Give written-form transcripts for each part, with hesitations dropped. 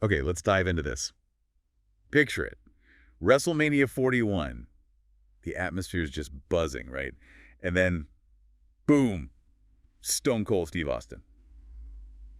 Okay, let's dive into this. Picture it. WrestleMania 41. The atmosphere is just buzzing, right? And then, boom, Stone Cold Steve Austin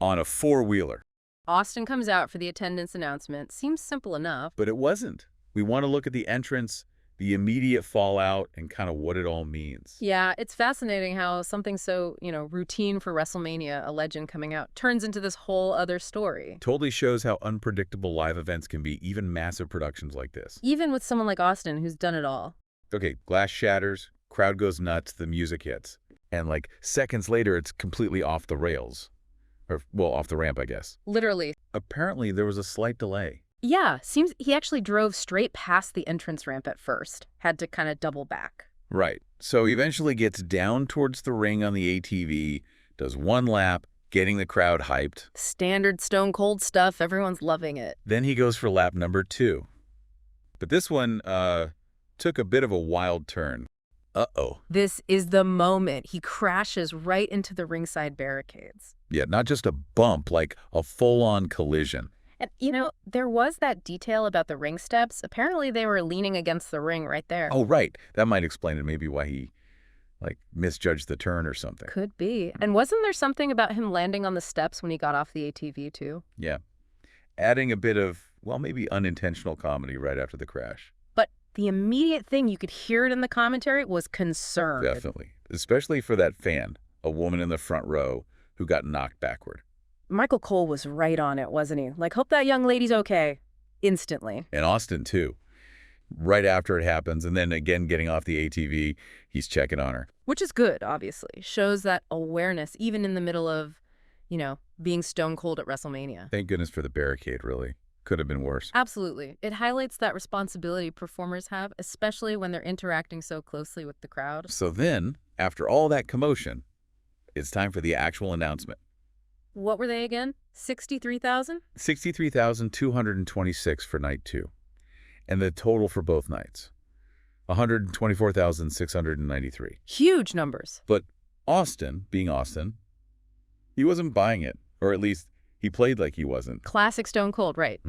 on a four-wheeler. Austin comes out for the attendance announcement. Seems simple enough. But it wasn't. We want to look at the entrance, the immediate fallout, and kind of what it all means. Yeah, it's fascinating how something so, routine for WrestleMania, a legend coming out, turns into this whole other story. Totally shows how unpredictable live events can be, even massive productions like this. Even with someone like Austin, who's done it all. Okay, glass shatters, crowd goes nuts, the music hits. And like seconds later, it's completely off the rails. Or, well, off the ramp, I guess. Literally. Apparently, there was a slight delay. Yeah, seems he actually drove straight past the entrance ramp at first. Had to kind of double back. Right. So he eventually gets down towards the ring on the ATV, does one lap, getting the crowd hyped. Standard Stone Cold stuff. Everyone's loving it. Then he goes for lap number 2. But this one took a bit of a wild turn. Uh-oh. This is the moment he crashes right into the ringside barricades. Yeah, not just a bump, like a full-on collision. And, there was that detail about the ring steps. Apparently, they were leaning against the ring right there. Oh, right. That might explain it, maybe why he, misjudged the turn or something. Could be. And wasn't there something about him landing on the steps when he got off the ATV, too? Yeah. Adding a bit of, maybe unintentional comedy right after the crash. But the immediate thing, you could hear it in the commentary, was concern. Definitely. Especially for that fan, a woman in the front row who got knocked backward. Michael Cole was right on it, wasn't he? Like, hope that young lady's okay. Instantly. And Austin, too. Right after it happens, and then again getting off the ATV, he's checking on her. Which is good, obviously. Shows that awareness, even in the middle of, being stone cold at WrestleMania. Thank goodness for the barricade, really. Could have been worse. Absolutely. It highlights that responsibility performers have, especially when they're interacting so closely with the crowd. So then, after all that commotion, it's time for the actual announcement. What were they again? 63,000? 63,226 for night 2. And the total for both nights, 124,693. Huge numbers. But Austin, being Austin, he wasn't buying it. Or at least, he played like he wasn't. Classic Stone Cold, right.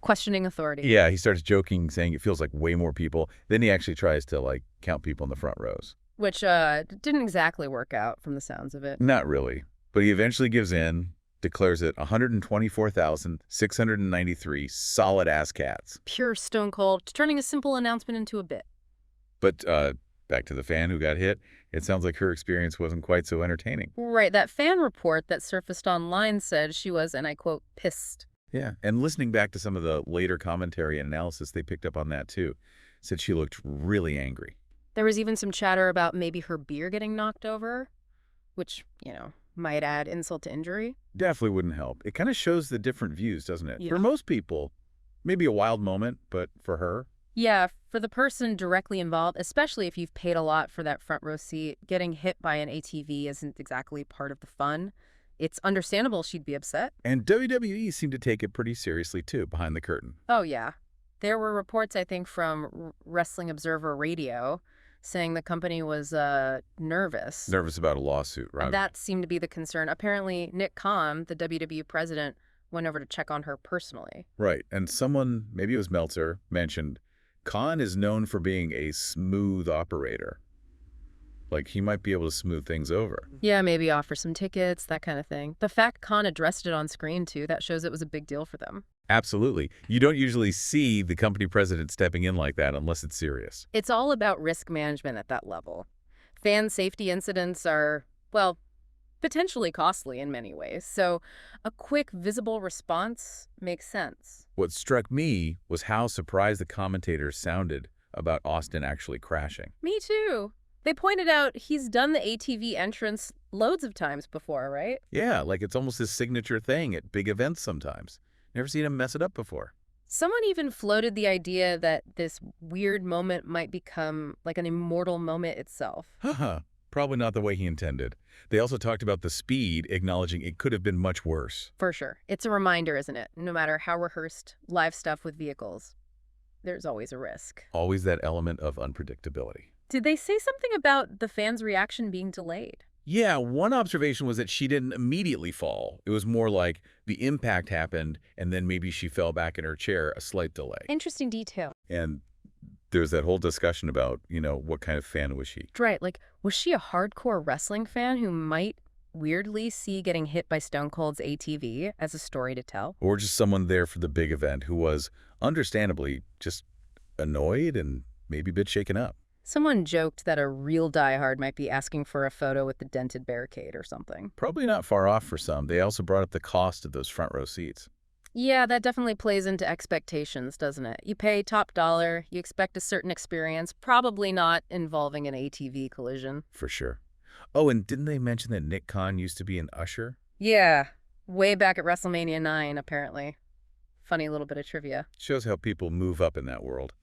Questioning authority. Yeah, he starts joking, saying it feels like way more people. Then he actually tries to, count people in the front rows. Which didn't exactly work out from the sounds of it. Not really. But he eventually gives in, declares it 124,693 solid-ass cats. Pure Stone Cold, turning a simple announcement into a bit. But back to the fan who got hit, it sounds like her experience wasn't quite so entertaining. Right, that fan report that surfaced online said she was, and I quote, pissed. Yeah, and listening back to some of the later commentary and analysis, they picked up on that too. Said she looked really angry. There was even some chatter about maybe her beer getting knocked over, which, might add insult to injury. Definitely wouldn't help. It kind of shows the different views, doesn't it? Yeah. For most people, maybe a wild moment, but for her? Yeah, for the person directly involved, especially if you've paid a lot for that front row seat, getting hit by an ATV isn't exactly part of the fun. It's understandable she'd be upset. And WWE seemed to take it pretty seriously, too, behind the curtain. Oh, yeah. There were reports, I think, from Wrestling Observer Radio saying the company was nervous. Nervous about a lawsuit, right? And that seemed to be the concern. Apparently, Nick Khan, the WWE president, went over to check on her personally. Right. And someone, maybe it was Meltzer, mentioned Khan is known for being a smooth operator. Like, he might be able to smooth things over. Yeah, maybe offer some tickets, that kind of thing. The fact Khan addressed it on screen, too, that shows it was a big deal for them. Absolutely. You don't usually see the company president stepping in like that unless it's serious. It's all about risk management at that level. Fan safety incidents are, potentially costly in many ways. So a quick, visible response makes sense. What struck me was how surprised the commentators sounded about Austin actually crashing. Me too. They pointed out he's done the ATV entrance loads of times before, right? Yeah, like it's almost his signature thing at big events sometimes. Never seen him mess it up before. Someone even floated the idea that this weird moment might become like an immortal moment itself. Haha, probably not the way he intended. They also talked about the speed, acknowledging it could have been much worse. For sure. It's a reminder, isn't it? No matter how rehearsed live stuff with vehicles, there's always a risk. Always that element of unpredictability. Did they say something about the fans' reaction being delayed? Yeah, one observation was that she didn't immediately fall. It was more like the impact happened, and then maybe she fell back in her chair, a slight delay. Interesting detail. And there's that whole discussion about, what kind of fan was she? Right, like, was she a hardcore wrestling fan who might weirdly see getting hit by Stone Cold's ATV as a story to tell? Or just someone there for the big event who was, understandably, just annoyed and maybe a bit shaken up. Someone joked that a real diehard might be asking for a photo with the dented barricade or something. Probably not far off for some. They also brought up the cost of those front row seats. Yeah, that definitely plays into expectations, doesn't it? You pay top dollar, you expect a certain experience, probably not involving an ATV collision. For sure. Oh, and didn't they mention that Nick Khan used to be an usher? Yeah, way back at WrestleMania 9, apparently. Funny little bit of trivia. Shows how people move up in that world.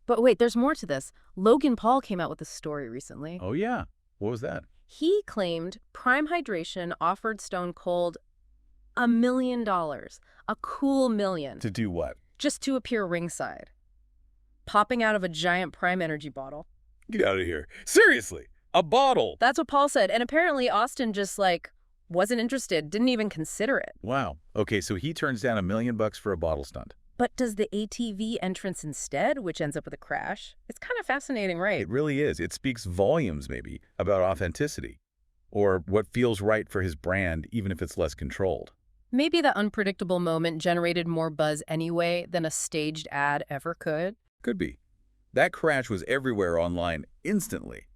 But wait, there's more to this. Logan Paul came out with a story recently. Oh, yeah. What was that? He claimed Prime Hydration offered Stone Cold $1 million. A cool million. To do what? Just to appear ringside. Popping out of a giant Prime Energy bottle. Get out of here. Seriously, a bottle. That's what Paul said. And apparently Austin just, wasn't interested, didn't even consider it. Wow. Okay, so he turns down $1 million for a bottle stunt. But does the ATV entrance instead, which ends up with a crash? It's kind of fascinating, right? It really is. It speaks volumes, maybe, about authenticity. Or what feels right for his brand, even if it's less controlled. Maybe the unpredictable moment generated more buzz anyway than a staged ad ever could. Could be. That crash was everywhere online instantly.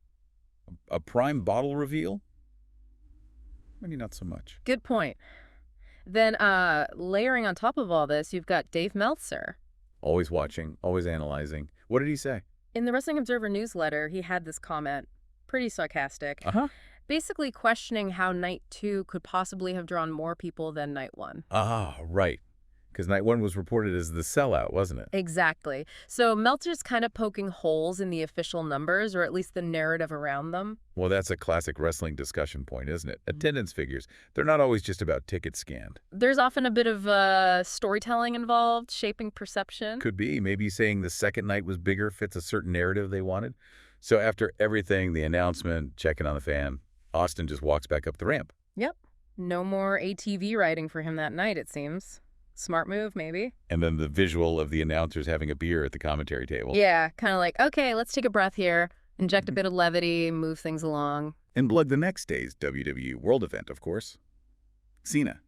A Prime bottle reveal? Maybe not so much. Good point. Then, layering on top of all this, you've got Dave Meltzer. Always watching, always analyzing. What did he say? In the Wrestling Observer newsletter, he had this comment, pretty sarcastic, basically questioning how Night 2 could possibly have drawn more people than Night 1. Ah, right. Because Night 1 was reported as the sellout, wasn't it? Exactly. So Meltzer's kind of poking holes in the official numbers, or at least the narrative around them. Well, that's a classic wrestling discussion point, isn't it? Attendance figures. They're not always just about tickets scanned. There's often a bit of storytelling involved, shaping perception. Could be. Maybe saying the second night was bigger fits a certain narrative they wanted. So after everything, the announcement, checking on the fan, Austin just walks back up the ramp. Yep. No more ATV riding for him that night, it seems. Smart move, maybe. And then the visual of the announcers having a beer at the commentary table. Yeah, kind of like, okay, let's take a breath here, inject a bit of levity, move things along. And plug the next day's WWE World event, of course. Cena,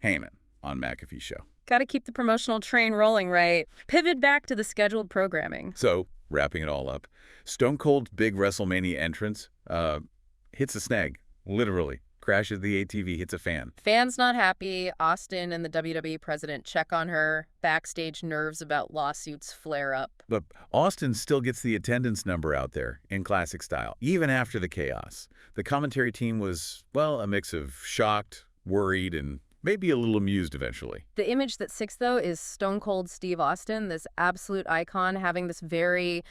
Heyman on McAfee's show. Got to keep the promotional train rolling, right? Pivot back to the scheduled programming. So, wrapping it all up, Stone Cold's big WrestleMania entrance hits a snag, literally. Crashes the ATV, hits a fan. Fans not happy. Austin and the WWE president check on her. Backstage nerves about lawsuits flare up. But Austin still gets the attendance number out there in classic style, even after the chaos. The commentary team was, well, a mix of shocked, worried, and maybe a little amused eventually. The image that sticks, though, is Stone Cold Steve Austin, this absolute icon, having this very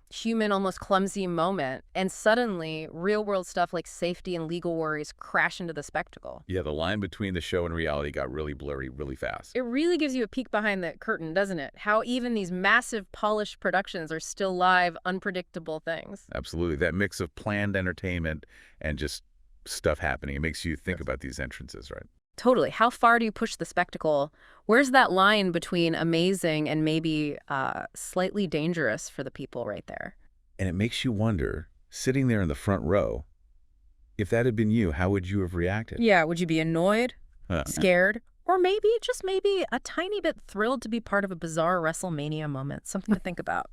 human, almost clumsy moment. And suddenly, real-world stuff like safety and legal worries crash into the spectacle. Yeah, the line between the show and reality got really blurry really fast. It really gives you a peek behind the curtain, doesn't it? How even these massive, polished productions are still live, unpredictable things. Absolutely. That mix of planned entertainment and just stuff happening. It makes you think about these entrances, right? Totally. How far do you push the spectacle? Where's that line between amazing and maybe slightly dangerous for the people right there? And it makes you wonder, sitting there in the front row, if that had been you, how would you have reacted? Yeah, would you be annoyed, scared, or maybe, just maybe, a tiny bit thrilled to be part of a bizarre WrestleMania moment? Something to think about.